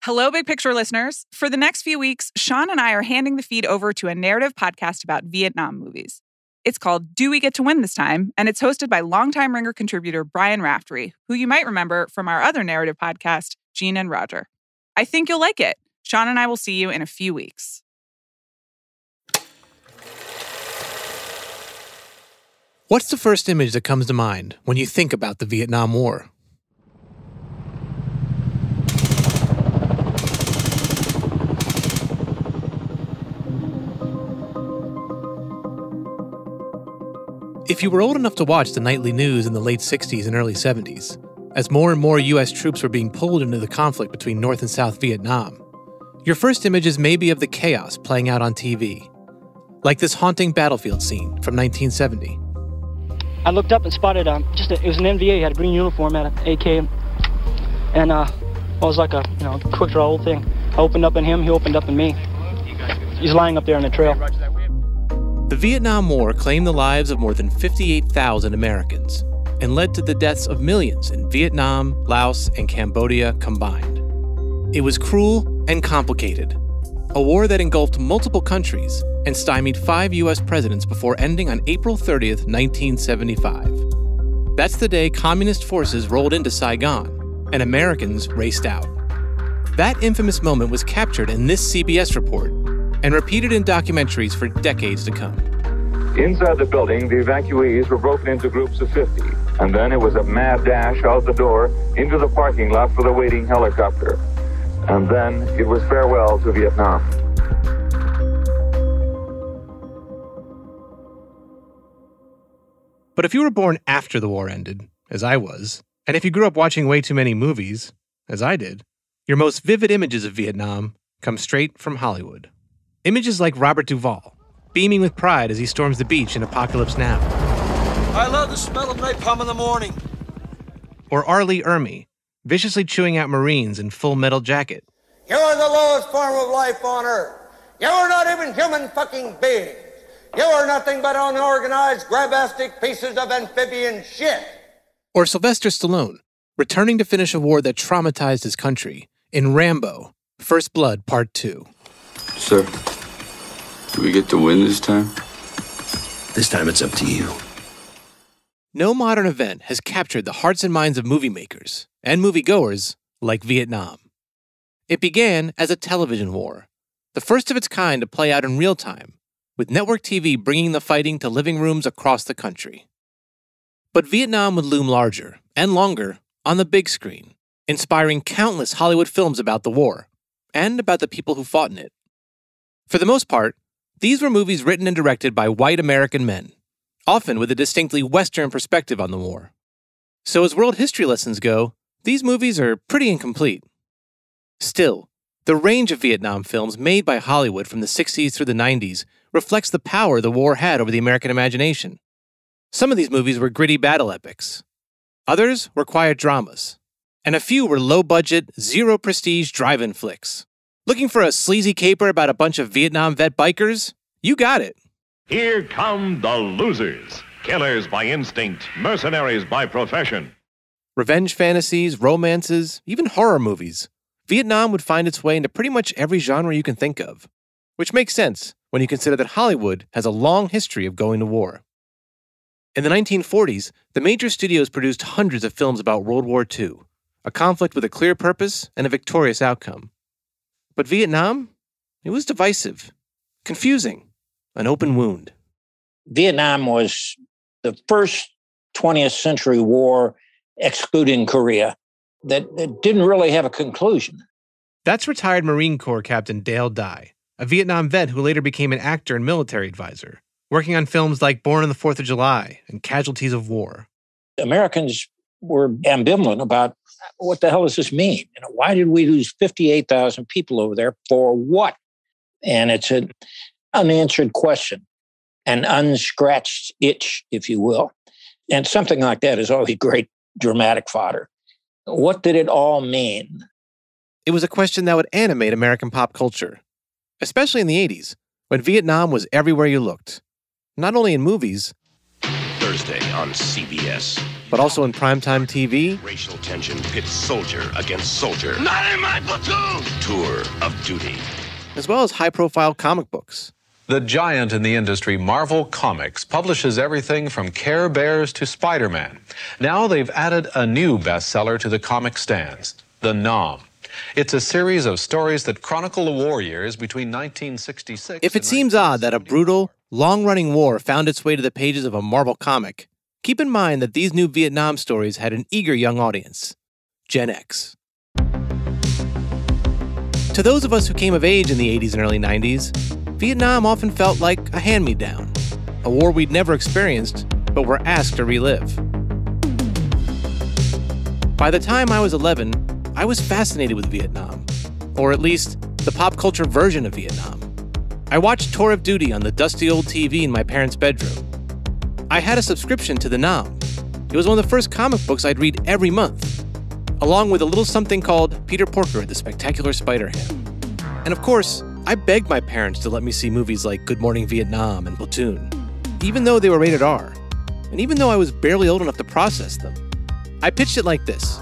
Hello, Big Picture listeners. For the next few weeks, Sean and I are handing the feed over to a narrative podcast about Vietnam movies. It's called Do We Get to Win This Time? And it's hosted by longtime Ringer contributor Brian Raftery, who you might remember from our other narrative podcast, Gene and Roger. I think you'll like it. Sean and I will see you in a few weeks. What's the first image that comes to mind when you think about the Vietnam War? If you were old enough to watch the nightly news in the late 60s and early 70s, as more and more U.S. troops were being pulled into the conflict between North and South Vietnam, your first images may be of the chaos playing out on TV, like this haunting battlefield scene from 1970. I looked up and spotted it was an NVA. He had a green uniform, had an AK, and it was like a quick draw old thing. I opened up in him, he opened up in me. He's lying up there on the trail. The Vietnam War claimed the lives of more than 58,000 Americans and led to the deaths of millions in Vietnam, Laos, and Cambodia combined. It was cruel and complicated, a war that engulfed multiple countries and stymied 5 U.S. presidents before ending on April 30th, 1975. That's the day communist forces rolled into Saigon and Americans raced out. That infamous moment was captured in this CBS report and repeated in documentaries for decades to come. Inside the building, the evacuees were broken into groups of 50, and then it was a mad dash out the door into the parking lot for the waiting helicopter. And then it was farewell to Vietnam. But if you were born after the war ended, as I was, and if you grew up watching way too many movies, as I did, your most vivid images of Vietnam come straight from Hollywood. Images like Robert Duvall, beaming with pride as he storms the beach in Apocalypse Now. I love the smell of napalm in the morning. Or Arlie Ermey, viciously chewing out Marines in Full Metal Jacket. You're the lowest form of life on Earth. You're not even human fucking beings. You are nothing but unorganized, grabastic pieces of amphibian shit. Or Sylvester Stallone, returning to finish a war that traumatized his country in Rambo, First Blood Part 2. Sir, do we get to win this time? This time it's up to you. No modern event has captured the hearts and minds of movie makers and moviegoers like Vietnam. It began as a television war, the first of its kind to play out in real time, with network TV bringing the fighting to living rooms across the country. But Vietnam would loom larger and longer on the big screen, inspiring countless Hollywood films about the war and about the people who fought in it. For the most part, these were movies written and directed by white American men, often with a distinctly Western perspective on the war. So as world history lessons go, these movies are pretty incomplete. Still, the range of Vietnam films made by Hollywood from the 60s through the 90s reflects the power the war had over the American imagination. Some of these movies were gritty battle epics. Others were quiet dramas. And a few were low-budget, zero-prestige drive-in flicks. Looking for a sleazy caper about a bunch of Vietnam vet bikers? You got it. Here come the losers. Killers by instinct, mercenaries by profession. Revenge fantasies, romances, even horror movies. Vietnam would find its way into pretty much every genre you can think of. Which makes sense when you consider that Hollywood has a long history of going to war. In the 1940s, the major studios produced hundreds of films about World War II, a conflict with a clear purpose and a victorious outcome. But Vietnam? It was divisive, confusing, an open wound. Vietnam was the first 20th century war, excluding Korea, that didn't really have a conclusion. That's retired Marine Corps Captain Dale Dye, a Vietnam vet who later became an actor and military advisor, working on films like Born on the 4th of July and Casualties of War. Americans were ambivalent about what the hell does this mean? Why did we lose 58,000 people over there? For what? And it's an unanswered question, an unscratched itch, if you will. And something like that is always great dramatic fodder. What did it all mean? It was a question that would animate American pop culture, especially in the 80s, when Vietnam was everywhere you looked. Not only in movies. Thursday on CBS. but also in primetime TV. Racial tension pits soldier against soldier. Not in my platoon! Tour of duty. As well as high-profile comic books. The giant in the industry, Marvel Comics, publishes everything from Care Bears to Spider-Man. Now they've added a new bestseller to the comic stands, The Nom. It's a series of stories that chronicle the war years between 1966 If it seems odd that a brutal, long-running war found its way to the pages of a Marvel comic, keep in mind that these new Vietnam stories had an eager young audience, Gen X. To those of us who came of age in the 80s and early 90s, Vietnam often felt like a hand-me-down, a war we'd never experienced, but were asked to relive. By the time I was 11, I was fascinated with Vietnam, or at least the pop culture version of Vietnam. I watched Tour of Duty on the dusty old TV in my parents' bedroom. I had a subscription to The Nom. It was one of the first comic books I'd read every month, along with a little something called Peter Porker, the Spectacular Spider-Ham. And of course, I begged my parents to let me see movies like Good Morning Vietnam and Platoon, even though they were rated R, and even though I was barely old enough to process them. I pitched it like this.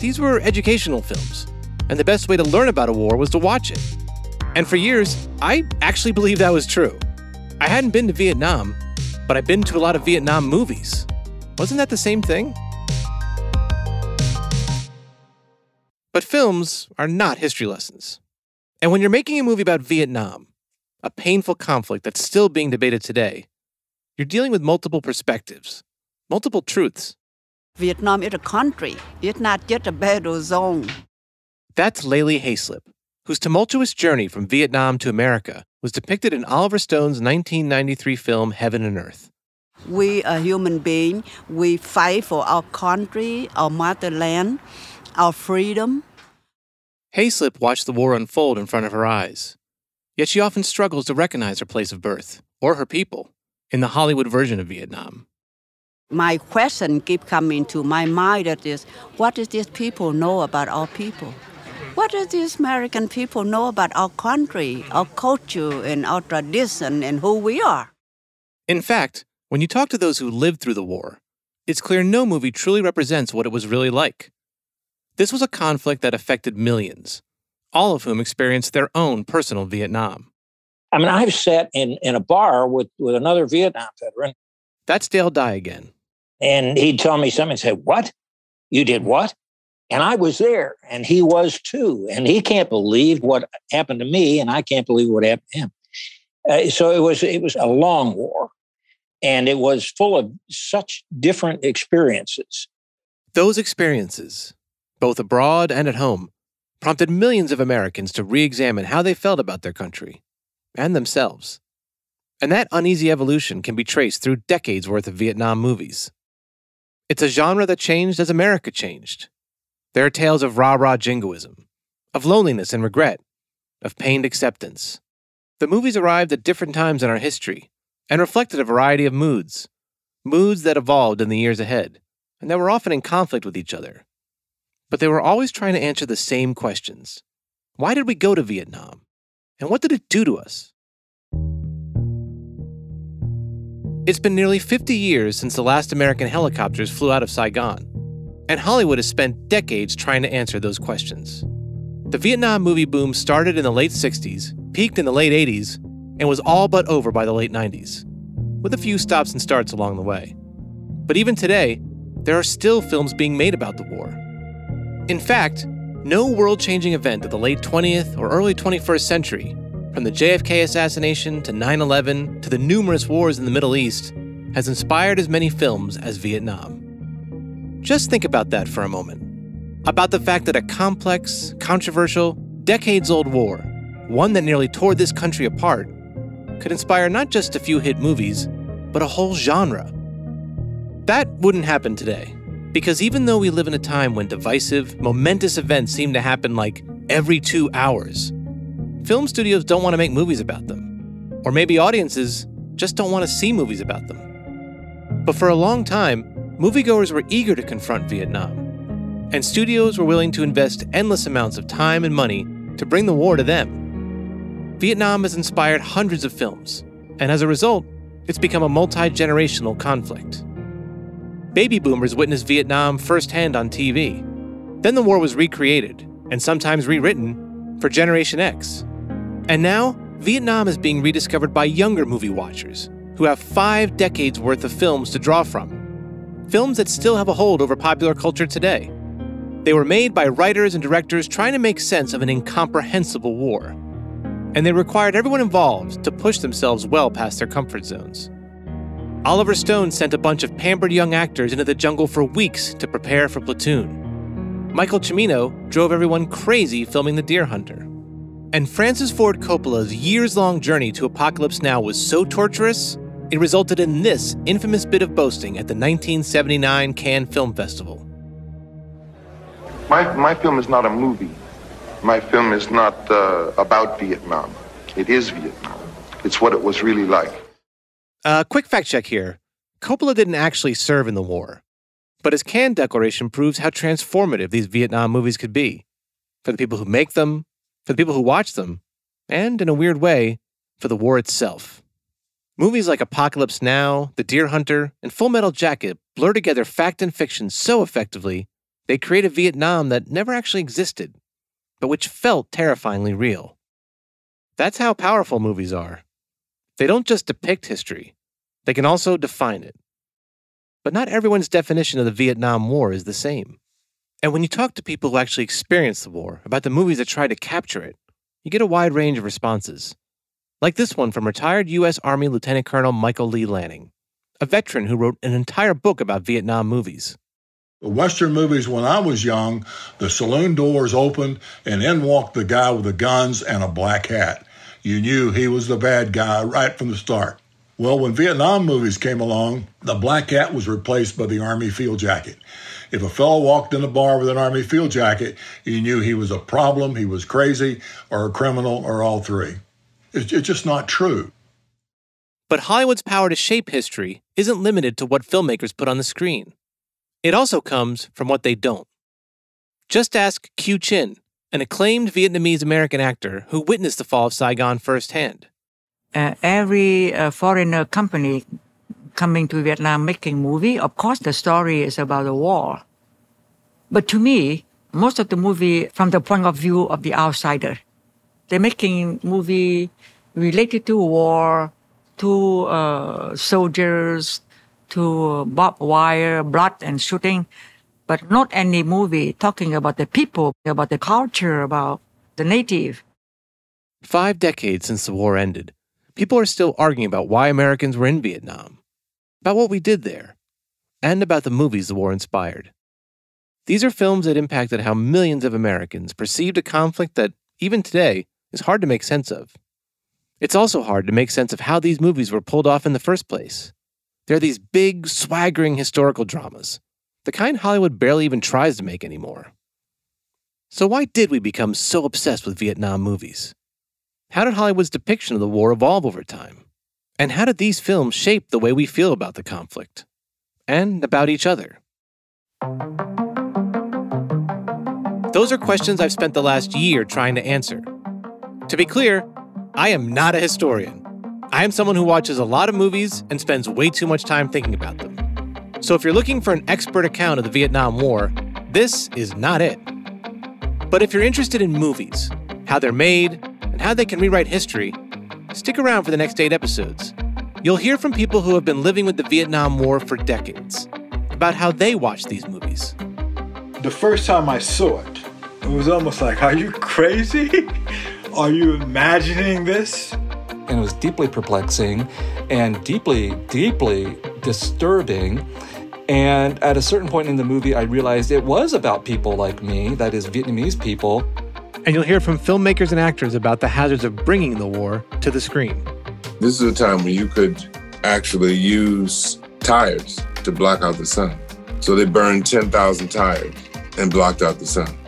These were educational films, and the best way to learn about a war was to watch it. And for years, I actually believed that was true. I hadn't been to Vietnam, but I'd been to a lot of Vietnam movies. Wasn't that the same thing? But films are not history lessons. And when you're making a movie about Vietnam, a painful conflict that's still being debated today, you're dealing with multiple perspectives, multiple truths. Vietnam is a country. It's not just a battle zone. That's Layli Haislip, whose tumultuous journey from Vietnam to America was depicted in Oliver Stone's 1993 film Heaven and Earth. We are human beings. We fight for our country, our motherland, our freedom. Haislip watched the war unfold in front of her eyes, yet she often struggles to recognize her place of birth, or her people, in the Hollywood version of Vietnam. My question keeps coming to my mind that is, what does these people know about our people? What do these American people know about our country, our culture, and our tradition, and who we are? In fact, when you talk to those who lived through the war, it's clear no movie truly represents what it was really like. This was a conflict that affected millions, all of whom experienced their own personal Vietnam. I mean, I've sat in a bar with another Vietnam veteran. That's Dale Dye again. And he'd tell me something and say, "What? You did what?" And I was there, and he was too. And he can't believe what happened to me, and I can't believe what happened to him. So it was a long war, and it was full of such different experiences. Those experiences, both abroad and at home, prompted millions of Americans to re-examine how they felt about their country and themselves. And that uneasy evolution can be traced through decades' worth of Vietnam movies. It's a genre that changed as America changed. There are tales of rah-rah jingoism, of loneliness and regret, of pained acceptance. The movies arrived at different times in our history and reflected a variety of moods that evolved in the years ahead, and that were often in conflict with each other. But they were always trying to answer the same questions. Why did we go to Vietnam? And what did it do to us? It's been nearly 50 years since the last American helicopters flew out of Saigon, and Hollywood has spent decades trying to answer those questions. The Vietnam movie boom started in the late 60s, peaked in the late 80s, and was all but over by the late 90s, with a few stops and starts along the way. But even today, there are still films being made about the war. In fact, no world-changing event of the late 20th or early 21st century, from the JFK assassination to 9/11 to the numerous wars in the Middle East, has inspired as many films as Vietnam. Just think about that for a moment. About the fact that a complex, controversial, decades-old war, one that nearly tore this country apart, could inspire not just a few hit movies, but a whole genre. That wouldn't happen today, because even though we live in a time when divisive, momentous events seem to happen like every 2 hours, film studios don't want to make movies about them. Or maybe audiences just don't want to see movies about them. But for a long time, moviegoers were eager to confront Vietnam, and studios were willing to invest endless amounts of time and money to bring the war to them. Vietnam has inspired hundreds of films, and as a result, it's become a multi-generational conflict. Baby boomers witnessed Vietnam firsthand on TV. Then the war was recreated, and sometimes rewritten, for Generation X. And now, Vietnam is being rediscovered by younger movie watchers who have 5 decades worth of films to draw from. Films that still have a hold over popular culture today. They were made by writers and directors trying to make sense of an incomprehensible war. And they required everyone involved to push themselves well past their comfort zones. Oliver Stone sent a bunch of pampered young actors into the jungle for weeks to prepare for Platoon. Michael Cimino drove everyone crazy filming The Deer Hunter. And Francis Ford Coppola's years-long journey to Apocalypse Now was so torturous, it resulted in this infamous bit of boasting at the 1979 Cannes Film Festival. My film is not a movie. My film is not about Vietnam. It is Vietnam. It's what it was really like. Quick fact check here. Coppola didn't actually serve in the war, but his Cannes Declaration proves how transformative these Vietnam movies could be. For the people who make them, for the people who watch them, and, in a weird way, for the war itself. Movies like Apocalypse Now, The Deer Hunter, and Full Metal Jacket blur together fact and fiction so effectively, they create a Vietnam that never actually existed, but which felt terrifyingly real. That's how powerful movies are. They don't just depict history, they can also define it. But not everyone's definition of the Vietnam War is the same. And when you talk to people who actually experienced the war, about the movies that tried to capture it, you get a wide range of responses. Like this one from retired U.S. Army Lieutenant Colonel Michael Lee Lanning, a veteran who wrote an entire book about Vietnam movies. The Western movies, when I was young, the saloon doors opened and in walked the guy with the guns and a black hat. You knew he was the bad guy right from the start. Well, when Vietnam movies came along, the black hat was replaced by the Army field jacket. If a fellow walked in a bar with an Army field jacket, you knew he was a problem, he was crazy, or a criminal, or all three. It's just not true. But Hollywood's power to shape history isn't limited to what filmmakers put on the screen. It also comes from what they don't. Just ask Q Chin, an acclaimed Vietnamese-American actor who witnessed the fall of Saigon firsthand. Every foreigner company coming to Vietnam making movie, of course the story is about the war. But to me, most of the movie from the point of view of the outsider. They're making movie related to war, to soldiers, to barbed wire, blood and shooting, but not any movie talking about the people, about the culture, about the native. 5 decades since the war ended, people are still arguing about why Americans were in Vietnam, about what we did there, and about the movies the war inspired. These are films that impacted how millions of Americans perceived a conflict that, even today, is hard to make sense of. It's also hard to make sense of how these movies were pulled off in the first place. They're these big, swaggering historical dramas, the kind Hollywood barely even tries to make anymore. So why did we become so obsessed with Vietnam movies? How did Hollywood's depiction of the war evolve over time? And how did these films shape the way we feel about the conflict? And about each other? Those are questions I've spent the last year trying to answer. To be clear, I am not a historian. I am someone who watches a lot of movies and spends way too much time thinking about them. So if you're looking for an expert account of the Vietnam War, this is not it. But if you're interested in movies, how they're made, and how they can rewrite history, stick around for the next 8 episodes. You'll hear from people who have been living with the Vietnam War for decades, about how they watched these movies. The first time I saw it, it was almost like, are you crazy? Are you imagining this? And it was deeply perplexing and deeply, deeply disturbing. And at a certain point in the movie, I realized it was about people like me, that is, Vietnamese people. And you'll hear from filmmakers and actors about the hazards of bringing the war to the screen. This is a time when you could actually use tires to block out the sun. So they burned 10,000 tires and blocked out the sun.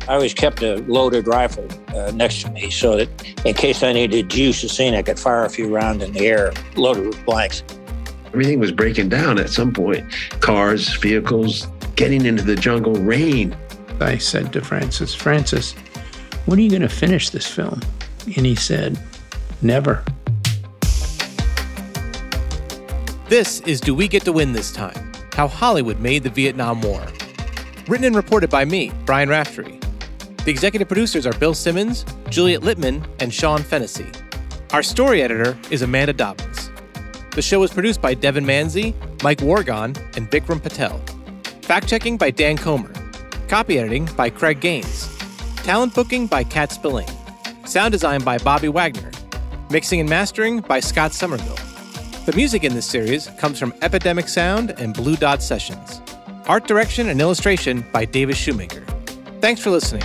I always kept a loaded rifle next to me so that in case I needed to juice the scene, I could fire a few rounds in the air, loaded with blanks. Everything was breaking down at some point. Cars, vehicles, getting into the jungle, rain. I said to Francis, when are you going to finish this film? And he said, never. This is Do We Get to Win This Time? How Hollywood Made the Vietnam War. Written and reported by me, Brian Raftery. The executive producers are Bill Simmons, Juliet Littman, and Sean Fennessy. Our story editor is Amanda Dobbins. The show was produced by Devon Manze, Mike Wargon, and Vikram Patel. Fact-checking by Dan Comer. Copy editing by Craig Gaines. Talent booking by Kat Spillane. Sound design by Bobby Wagner. Mixing and mastering by Scott Somerville. The music in this series comes from Epidemic Sound and Blue Dot Sessions. Art direction and illustration by Davis Shoemaker. Thanks for listening.